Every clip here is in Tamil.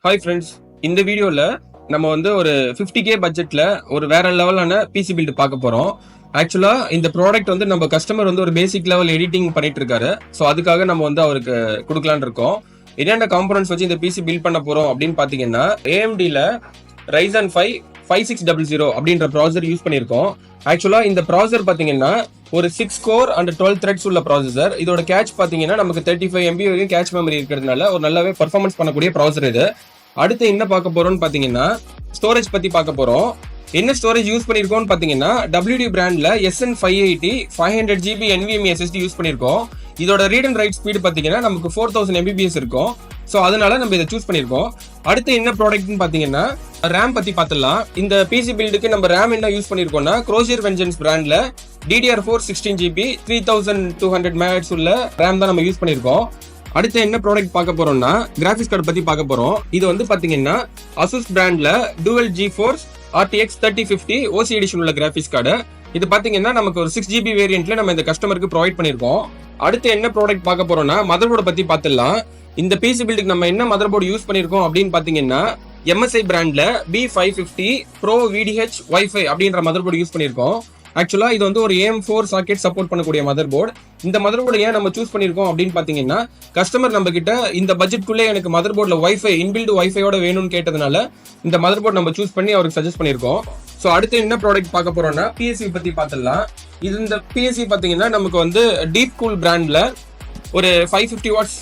ஹாய் ஃப்ரெண்ட்ஸ், இந்த வீடியோவில் நம்ம வந்து ஒரு 50K பட்ஜெட்டில் ஒரு வேற லெவலான பிசி பில்டு பார்க்க போகிறோம். ஆக்சுவலாக இந்த ப்ராடக்ட் வந்து நம்ம கஸ்டமர் வந்து ஒரு பேசிக் லெவல் எடிட்டிங் பண்ணிட்டு இருக்காரு. ஸோ அதுக்காக நம்ம வந்து அவருக்கு கொடுக்கலான்னு இருக்கோம். என்னென்ன காம்பனன்ட்ஸ் வச்சு இந்த பிசி பில்ட் பண்ண போகிறோம் அப்படின்னு பார்த்தீங்கன்னா, AMDல Ryzen 5 5600 அப்படின்ற ப்ராசர் யூஸ் பண்ணியிருக்கோம். ஆக்சுவலாக இந்த ப்ராசர் பார்த்தீங்கன்னா ஒரு 6 கோர் அண்ட் 12 த்ரெட்ஸ் உள்ள ப்ராசஸர். இதோட கேட்ச் பார்த்தீங்கன்னா நமக்கு 35 MB வரைக்கும் கேட்ச் மெமரி இருக்கிறதுனால ஒரு நல்லாவே பர்ஃபார்மன்ஸ் பண்ணக்கூடிய ப்ராசர் இது. அடுத்து என்ன பார்க்க போறோம்னு பார்த்தீங்கன்னா, ஸ்டோரேஜ் பத்தி பார்க்க போறோம். என்ன ஸ்டோரேஜ் யூஸ் பண்ணியிருக்கோம்னு பார்த்தீங்கன்னா, WD பிராண்ட்ல SN580 500GB NVMe SSD use பண்ணியிருக்கோம். இதோட ரீட் அண்ட் ரைட் ஸ்பீடு பார்த்தீங்கன்னா நமக்கு 4000 MBPS இருக்கும். ஸோ அதனால நம்ம இதை சூஸ் பண்ணியிருக்கோம். அடுத்து என்ன ப்ராடக்ட்னு பார்த்தீங்கன்னா, ரேம் பத்தி பார்த்துடலாம். இந்த பிசி பில்டுக்கு நம்ம ரேம் என்ன யூஸ் பண்ணியிருக்கோம்னா, Crozier Vengeance பிராண்ட்ல DDR4 16GB 3200 MHz உள்ள ரேம் தான் நம்ம யூஸ் பண்ணியிருக்கோம். அடுத்து என்ன ப்ராடக்ட் பார்க்க போறோம்னா, கிராஃபிக்ஸ் கார்டு பத்தி பார்க்க போறோம். இது வந்து பாத்தீங்கன்னா Asus பிராண்ட்ல Dual GeForce RTX 3050 OC edition உள்ள கிராஃபிக்ஸ் கார்டு. இது பாத்தீங்கன்னா நமக்கு ஒரு 6GB வேரியன்ட்ல நம்ம இந்த கஸ்டமருக்கு ப்ரொவைட் பண்ணிருக்கோம். அடுத்து என்ன ப்ராடக்ட் பார்க்க போறோம்னா, மதர்போர்டு பத்தி பார்த்துடலாம். இந்த பிசி பில்டுக்கு நம்ம என்ன மதர்போர்டு யூஸ் பண்ணிருக்கோம் அப்படின்னு பாத்தீங்கன்னா, MSI பிராண்ட்ல B550 Pro VDH WiFi அப்படின்ற மதர்போர்டு யூஸ் பண்ணிருக்கோம். ஆக்சுவலா இது வந்து ஒரு AM4 சாக்கெட் சப்போர்ட் பண்ணக்கூடிய மதர்போர்டு. இந்த மதர்போர்டு ஏன் நம்ம சூஸ் பண்ணிருக்கோம் அப்படின்னு பாத்தீங்கன்னா, கஸ்டமர் நம்ம கிட்ட இந்த பட்ஜெட்குள்ளே எனக்கு மதர்போர்ட்ல வைஃபை இன்பில்ட் வைஃபையோட வேணும்னு கேட்டதுனால இந்த மதர்போர்டு நம்ம சூஸ் பண்ணி அவருக்கு சஜஸ்ட் பண்ணிருக்கோம். ஸோ அடுத்து என்ன ப்ராடக்ட் பார்க்க போறோம்னா, PSU பத்தி பார்த்துடலாம். இது இந்த PSU பாத்தீங்கன்னா நமக்கு வந்து டீப் கூல் பிராண்ட்ல ஒரு 550 வாட்ஸ்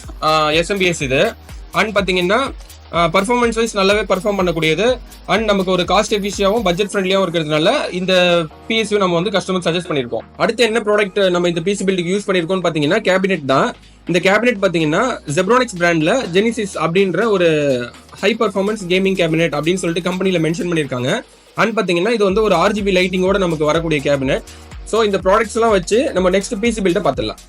SMBS இது. அண்ட் பாத்தீங்கன்னா பர்ஃபார்மன்ஸ் வைஸ் நல்லாவே பர்ஃபார்ம் பண்ணக்கூடியது. அண்ட் நமக்கு ஒரு காஸ்ட் எஃபிஷியாவும் பட்ஜெட் ஃப்ரெண்ட்லியாவும் இருக்கிறதுனால இந்த PSU நம்ம வந்து கஸ்டமர் சஜஸ்ட் பண்ணிருக்கோம். அடுத்து என்ன ப்ராடக்ட் நம்ம இந்த பிசி பில்டுக்கு யூஸ் பண்ணிருக்கோம்னு பாத்தீங்கன்னா, கேபினெட் தான். இந்த கேபினெட் பாத்தீங்கன்னா Zebronics பிராண்ட்ல Genesis அப்படின்ற ஒரு ஹை பர்ஃபார்மன்ஸ் கேமிங் கேபினெட் அப்படின்னு சொல்லிட்டு கம்பெனில மென்ஷன் பண்ணிருக்காங்க. அண்ட் பாத்தீங்கன்னா இது வந்து ஒரு RGB லைட்டிங்கோட நமக்கு வரக்கூடிய கேபினெட். ஸோ இந்த ப்ராடக்ட்ஸ் எல்லாம் வச்சு நம்ம நெக்ஸ்ட் பிசி பில்டை பார்த்துடலாம்.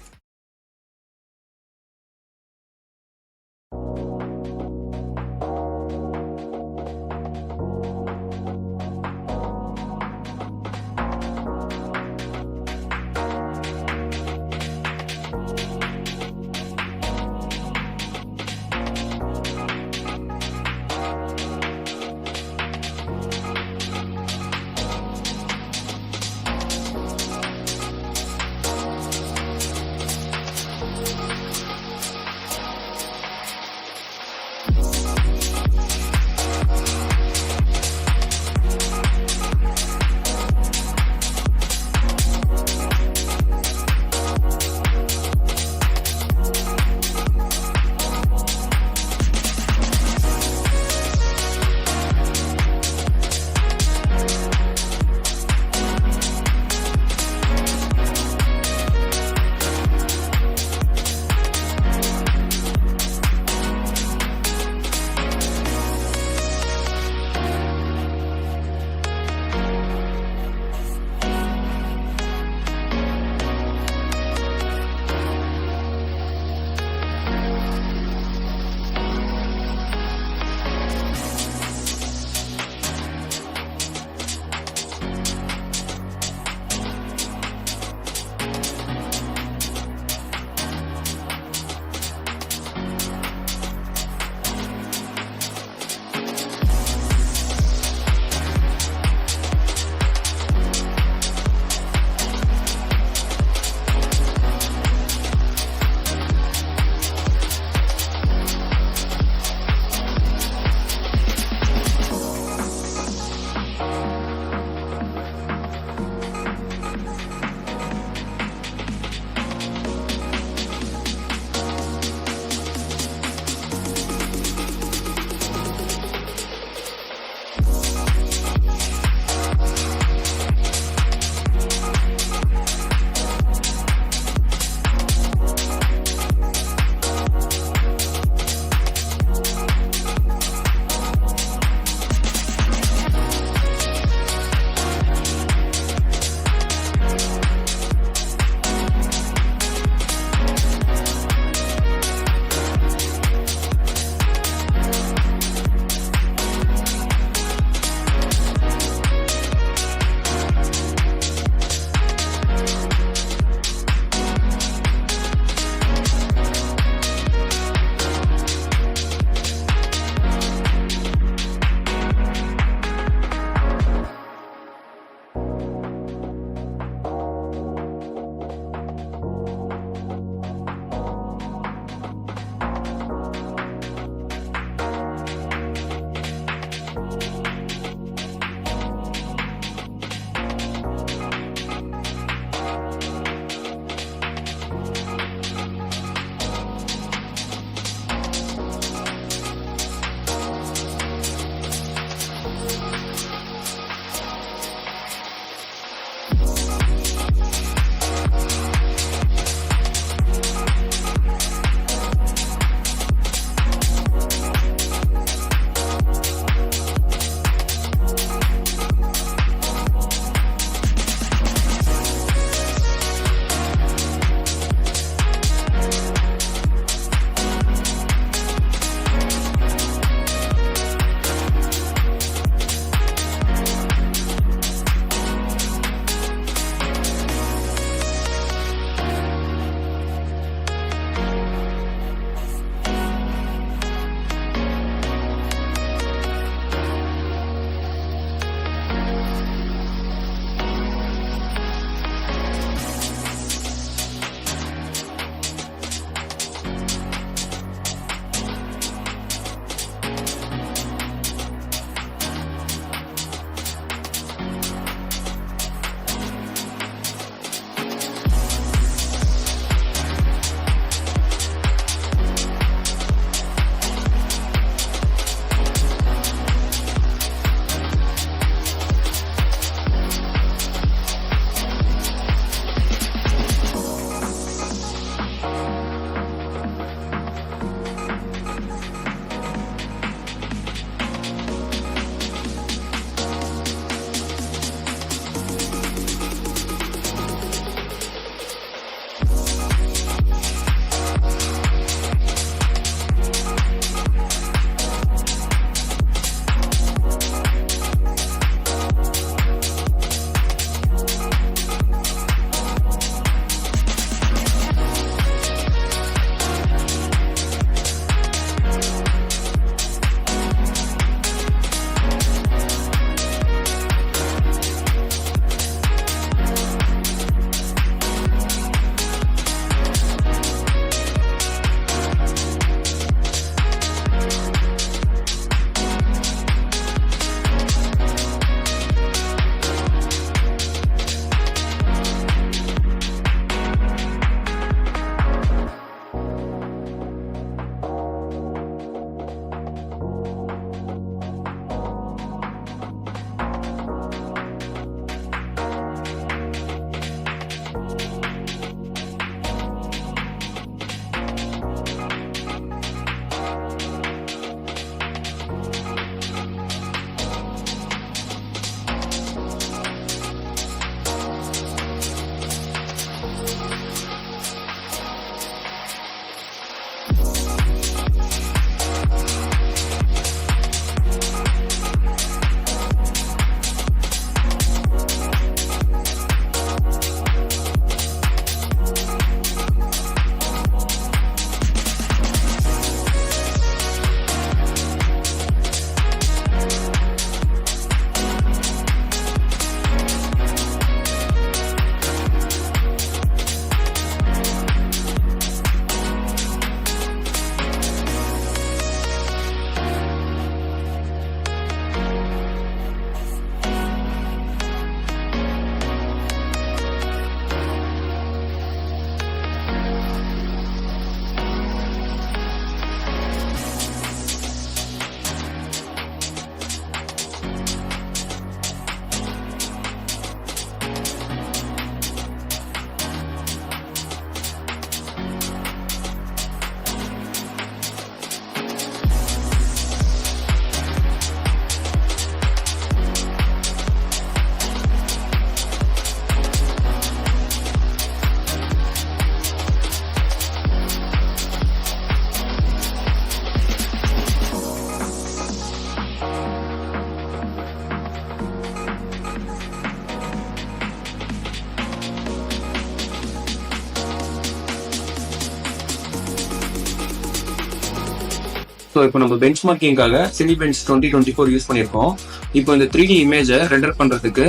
ஸோ இப்போ நம்ம பெஞ்ச் மார்க்கிங்காக சினிபெஞ்ச் 2024 யூஸ் பண்ணியிருக்கோம். இப்போ இந்த 3D இமேஜை ரெண்டர் பண்ணுறதுக்கு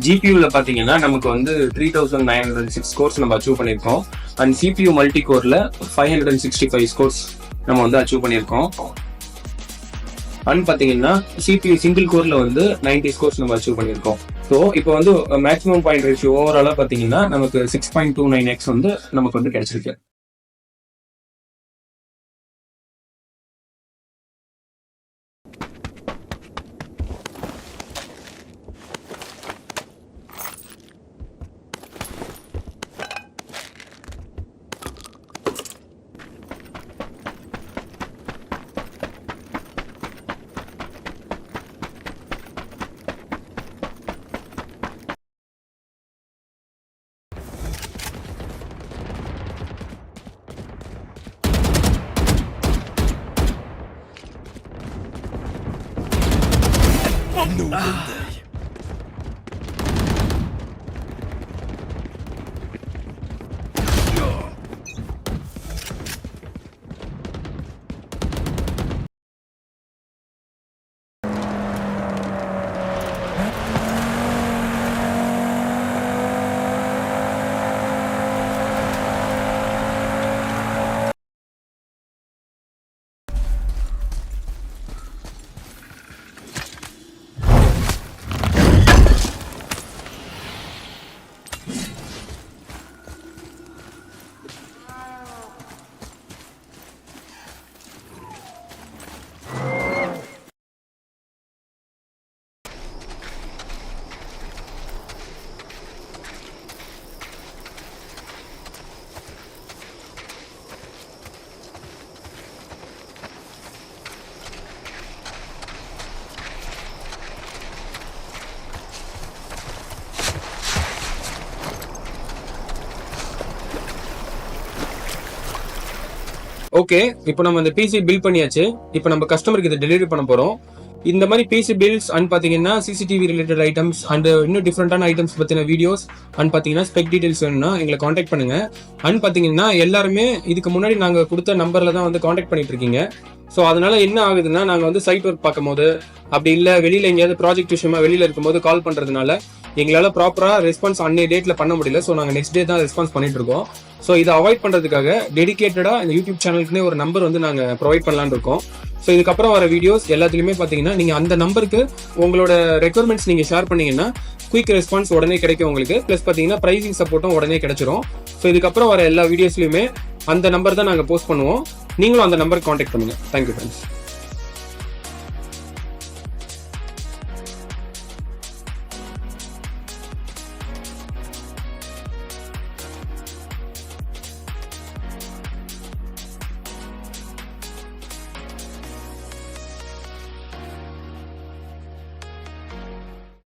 ஜிபியூவில் பார்த்தீங்கன்னா நமக்கு வந்து 3906 ஸ்கோர்ஸ் நம்ம அச்சீவ் பண்ணியிருக்கோம். அண்ட் சிபியூ மல்டி கோரில் 565 ஸ்கோர்ஸ் நம்ம வந்து அச்சீவ் பண்ணியிருக்கோம். அண்ட் பார்த்தீங்கன்னா சிபியூ சிங்கிள் கோரில் வந்து 90 ஸ்கோர்ஸ் நம்ம அச்சீவ் பண்ணியிருக்கோம். ஸோ இப்போ வந்து மேக்ஸிமம் பாயிண்ட் ரேஷியோ ஓவராலாக பார்த்தீங்கன்னா நமக்கு 6.29x வந்து நமக்கு வந்து கிடைச்சிருக்கு. No wonder. ஓகே, இப்போ நம்ம இந்த பிசி பில் பண்ணியாச்சு. இப்போ நம்ம கஸ்டமருக்கு இதை டெலிவரி பண்ண போறோம். இந்த மாதிரி பிசி பில்ஸ் அண்ட் பாத்தீங்கன்னா சிசிடிவி ரிலேட்டட் ஐட்டம்ஸ் அண்ட் இன்னும் டிஃப்ரெண்டான ஐட்டம்ஸ் பத்தின வீடியோஸ் அண்ட் பாத்தீங்கன்னா ஸ்பெக் டீடைல்ஸ் வேணும்னா எங்களை காண்டாக்ட் பண்ணுங்க. அண்ட் பாத்தீங்கன்னா எல்லாருமே இதுக்கு முன்னாடி நாங்க கொடுத்த நம்பர்ல தான் வந்து காண்டாக்ட் பண்ணிட்டு இருக்கீங்க. ஸோ அதனால என்ன ஆகுதுன்னா நாங்க வந்து சைட் ஒர்க் பார்க்கும் போது அப்படி இல்லை வெளியில எங்கேயாவது ப்ராஜெக்ட் விஷயமா வெளியில இருக்கும்போது கால் பண்றதுனால எங்களால ப்ராப்பரா ரெஸ்பான்ஸ் அன்னைய டேட்ல பண்ண முடியல. ஸோ நாங்க நெக்ஸ்ட் டே தான் ரெஸ்பான்ஸ் பண்ணிட்டு இருக்கோம். ஸோ இதை அவாய்ட் பண்றதுக்காக டெடிகேட்டடா இந்த யூடியூப் சேனலுக்குனே ஒரு நம்பர் வந்து நாங்க ப்ரொவைட் பண்ணலான்னு இருக்கோம். ஸோ இதுக்கப்புறம் வர வீடியோஸ் எல்லாத்துலயுமே பாத்தீங்கன்னா நீங்க அந்த நம்பருக்கு உங்களோட ரெக்குவயர்மெண்ட்ஸ் நீங்க ஷேர் பண்ணீங்கன்னா குயிக் ரெஸ்பான்ஸ் உடனே கிடைக்கும் உங்களுக்கு. பிளஸ் பாத்தீங்கன்னா பிரைசிங் சப்போர்ட்டும் உடனே கிடைச்சிரும். ஸோ இதுக்கப்புறம் வர எல்லா வீடியோஸ்லயுமே அந்த நம்பர் தான் நாங்க போஸ்ட் பண்ணுவோம். நீங்களும் அந்த நம்பருக்கு காண்டாக்ட் பண்ணுங்க. Thank you friends.